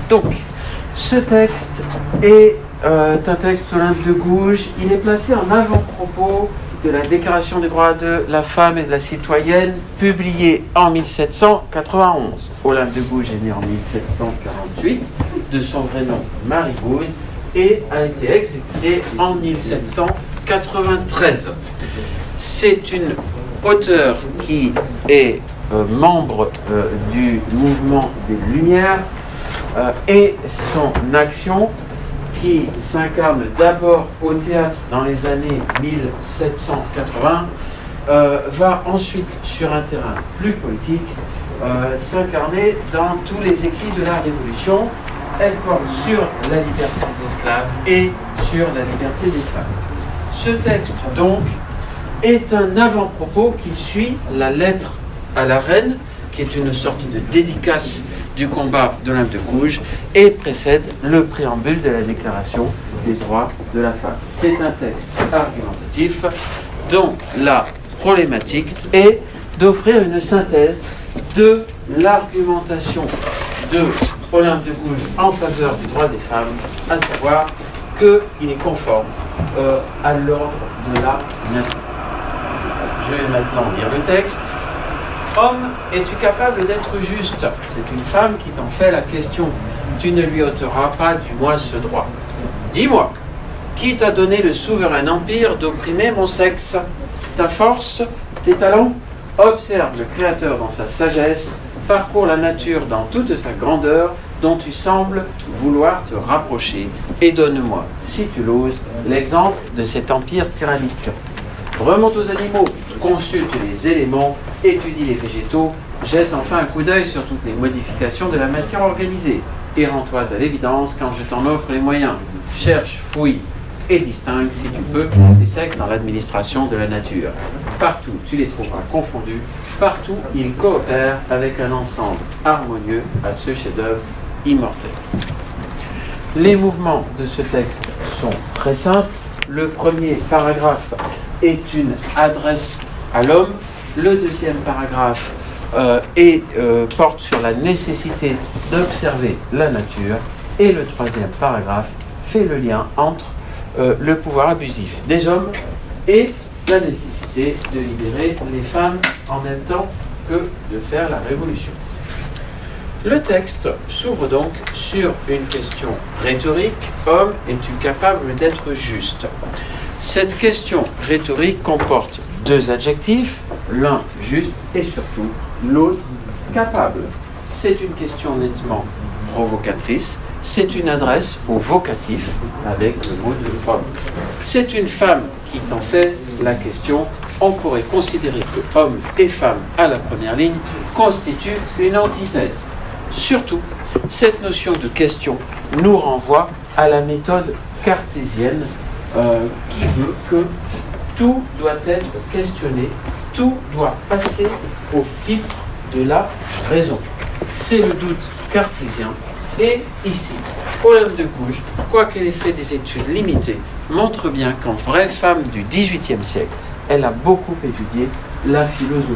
Donc, ce texte est un texte d'Olympe de Gouges. Il est placé en avant-propos de la Déclaration des droits de la femme et de la citoyenne, publiée en 1791. Olympe de Gouges est née en 1748, de son vrai nom Marie Gouze, et a été exécutée en 1793. C'est une auteure qui est membre du mouvement des Lumières, et son action, qui s'incarne d'abord au théâtre dans les années 1780, va ensuite sur un terrain plus politique s'incarner dans tous les écrits de la Révolution. Elle porte sur la liberté des esclaves et sur la liberté des femmes. Ce texte, donc, est un avant-propos qui suit la lettre à la reine, qui est une sorte de dédicace du combat d'Olympe de Gouges, et précède le préambule de la Déclaration des droits de la femme. C'est un texte argumentatif dont la problématique est d'offrir une synthèse de l'argumentation de Olympe de Gouges en faveur du droit des femmes, à savoir qu'il est conforme à l'ordre de la nature. Je vais maintenant lire le texte. Homme, es-tu capable d'être juste? C'est une femme qui t'en fait la question. Tu ne lui ôteras pas du moins ce droit. Dis-moi, qui t'a donné le souverain empire d'opprimer mon sexe? Ta force, tes talents? Observe le Créateur dans sa sagesse, parcours la nature dans toute sa grandeur, dont tu sembles vouloir te rapprocher, et donne-moi, si tu l'oses, l'exemple de cet empire tyrannique. Remonte aux animaux, consulte les éléments, étudie les végétaux, jette enfin un coup d'œil sur toutes les modifications de la matière organisée, et rends-toi à l'évidence quand je t'en offre les moyens. Cherche, fouille et distingue, si tu peux, les sexes dans l'administration de la nature. Partout, tu les trouveras confondus, partout, ils coopèrent avec un ensemble harmonieux à ce chef-d'œuvre immortel. Les mouvements de ce texte sont très simples. Le premier paragraphe est une adresse à l'homme. Le deuxième paragraphe porte sur la nécessité d'observer la nature. Et le troisième paragraphe fait le lien entre le pouvoir abusif des hommes et la nécessité de libérer les femmes en même temps que de faire la révolution. Le texte s'ouvre donc sur une question rhétorique. Homme, es-tu capable d'être juste? Cette question rhétorique comporte deux adjectifs, l'un juste et surtout l'autre capable. C'est une question nettement provocatrice, c'est une adresse au vocatif avec le mot de homme. C'est une femme qui t'en fait la question. On pourrait considérer que homme et femme à la première ligne constituent une antithèse. Surtout, cette notion de question nous renvoie à la méthode cartésienne qui veut que tout doit être questionné, tout doit passer au filtre de la raison. C'est le doute cartésien. Et ici, Olympe de Gouges, quoiqu'elle ait fait des études limitées, montre bien qu'en vraie femme du XVIIIe siècle, elle a beaucoup étudié la philosophie.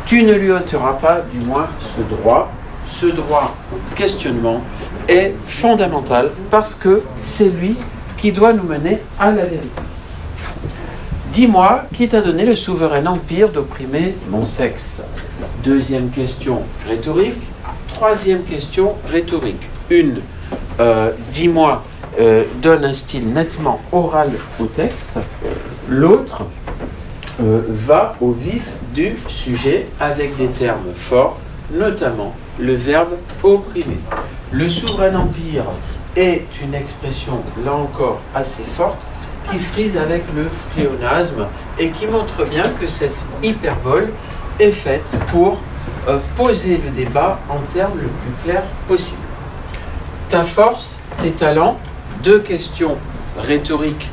Tu ne lui ôteras pas du moins ce droit. Ce droit au questionnement est fondamental parce que c'est lui qui doit nous mener à la vérité. Dis-moi, qui t'a donné le souverain empire d'opprimer mon sexe? Deuxième question rhétorique. Troisième question rhétorique. Une, dis-moi, donne un style nettement oral au texte. L'autre va au vif du sujet avec des termes forts, notamment le verbe opprimer. Le souverain empire est une expression, là encore, assez forte, qui frise avec le pléonasme et qui montre bien que cette hyperbole est faite pour poser le débat en termes le plus clairs possible. Ta force, tes talents, deux questions rhétoriques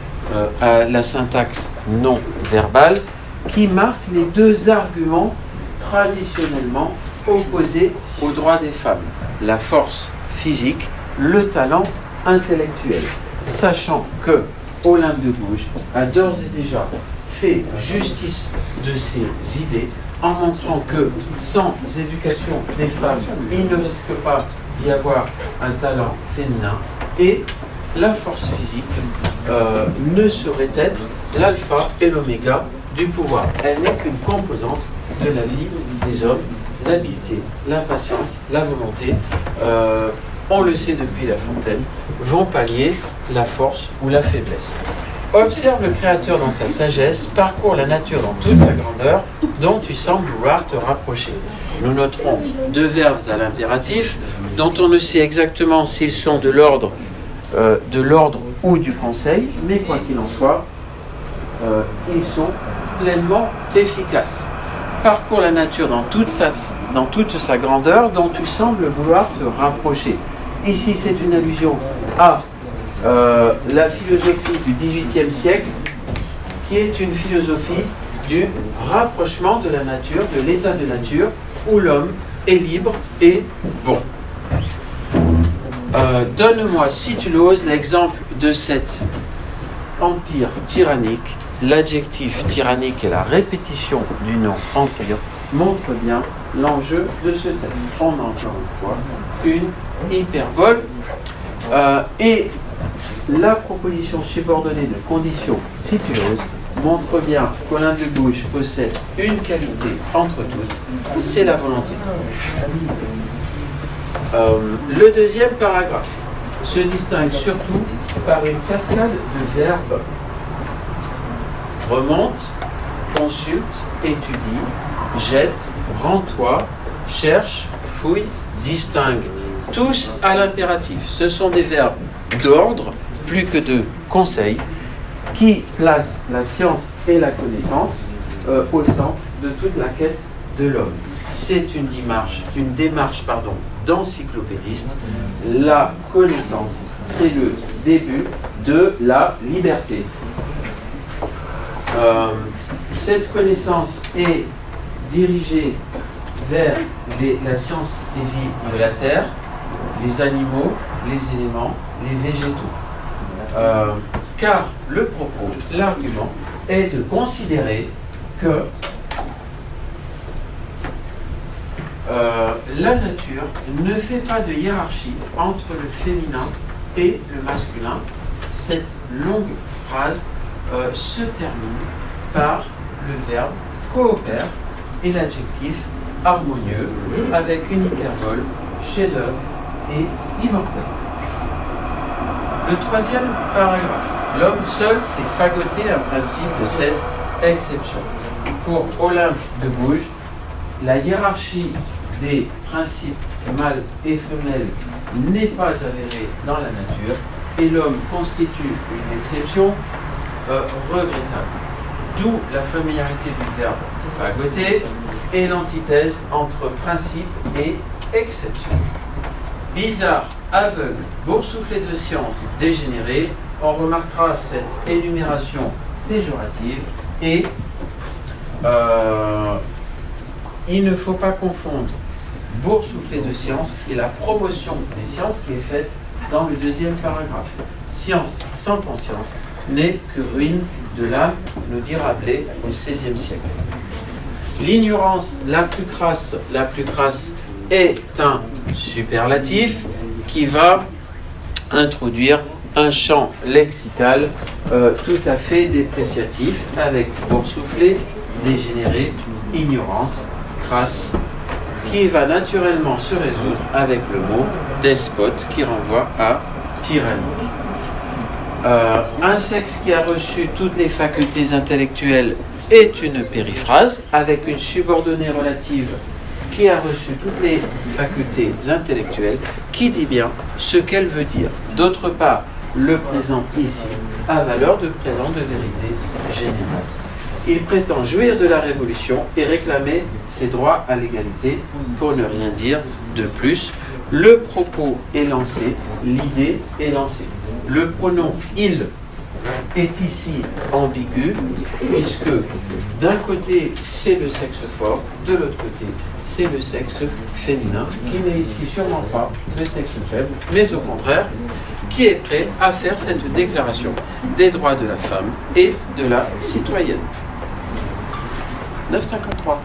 à la syntaxe non verbale qui marquent les deux arguments traditionnellement opposés aux droits des femmes. La force physique, le talent intellectuel. Sachant que Olympe de Gouges a d'ores et déjà fait justice de ses idées en montrant que sans éducation des femmes, il ne risque pas d'y avoir un talent féminin et la force physique ne saurait être l'alpha et l'oméga du pouvoir. Elle n'est qu'une composante de la vie des hommes, l'habileté, la patience, la volonté, on le sait depuis La Fontaine, vont pallier la force ou la faiblesse. Observe le Créateur dans sa sagesse, parcours la nature dans toute sa grandeur, dont tu sembles vouloir te rapprocher. Nous noterons deux verbes à l'impératif, dont on ne sait exactement s'ils sont de l'ordre ou du conseil, mais quoi qu'il en soit, ils sont pleinement efficaces. Parcours la nature dans toute sa grandeur, dont tu sembles vouloir te rapprocher. Ici, c'est une allusion à la philosophie du XVIIIe siècle, qui est une philosophie du rapprochement de la nature, de l'état de nature, où l'homme est libre et bon. Donne-moi, si tu l'oses, l'exemple de cet empire tyrannique. L'adjectif tyrannique et la répétition du nom empire montrent bien l'enjeu de ce texte. On a encore une fois une hyperbole et la proposition subordonnée de conditions, si tu l'oses, montre bien qu'Olympe de Gouges possède une qualité entre toutes, c'est la volonté. Le deuxième paragraphe se distingue surtout par une cascade de verbes. Remonte, consulte, étudie, jette, rends-toi, cherche, fouille, distingue. Tous à l'impératif. Ce sont des verbes d'ordre, plus que de conseil, qui placent la science et la connaissance au centre de toute la quête de l'homme. C'est une démarche d'encyclopédiste. La connaissance, c'est le début de la liberté. Cette connaissance est dirigée vers la science des vies de la terre, les animaux, les éléments, les végétaux. Car le propos, l'argument, est de considérer que la nature ne fait pas de hiérarchie entre le féminin et le masculin. Cette longue phrase se termine par le verbe coopère et l'adjectif harmonieux avec une hyperbole, chef-d'œuvre et immortel. Le troisième paragraphe. L'homme seul s'est fagoté un principe de cette exception. Pour Olympe de Gouges, la hiérarchie des principes mâles et femelles n'est pas avérée dans la nature et l'homme constitue une exception regrettable. D'où la familiarité du verbe fagoter et l'antithèse entre principe et exception. Bizarre, aveugle, boursouflé de science, dégénéré, on remarquera cette énumération péjorative et il ne faut pas confondre boursouflé de science et la promotion des sciences qui est faite dans le deuxième paragraphe. Science sans conscience n'est que ruine de l'âme, nous dit Rabelais au XVIe siècle. L'ignorance la plus crasse est un superlatif qui va introduire un champ lexical tout à fait dépréciatif avec boursouflé, dégénéré, ignorance, crasse, qui va naturellement se résoudre avec le mot despote qui renvoie à tyrannique. Un sexe qui a reçu toutes les facultés intellectuelles est une périphrase avec une subordonnée relative qui a reçu toutes les facultés intellectuelles qui dit bien ce qu'elle veut dire. D'autre part, le présent ici a valeur de présent de vérité générale. Il prétend jouir de la révolution et réclamer ses droits à l'égalité, pour ne rien dire de plus. Le propos est lancé, l'idée est lancée. Le pronom « il » est ici ambigu, puisque d'un côté c'est le sexe fort, de l'autre côté c'est le sexe féminin, qui n'est ici sûrement pas le sexe faible, mais au contraire, qui est prêt à faire cette déclaration des droits de la femme et de la citoyenne. 953.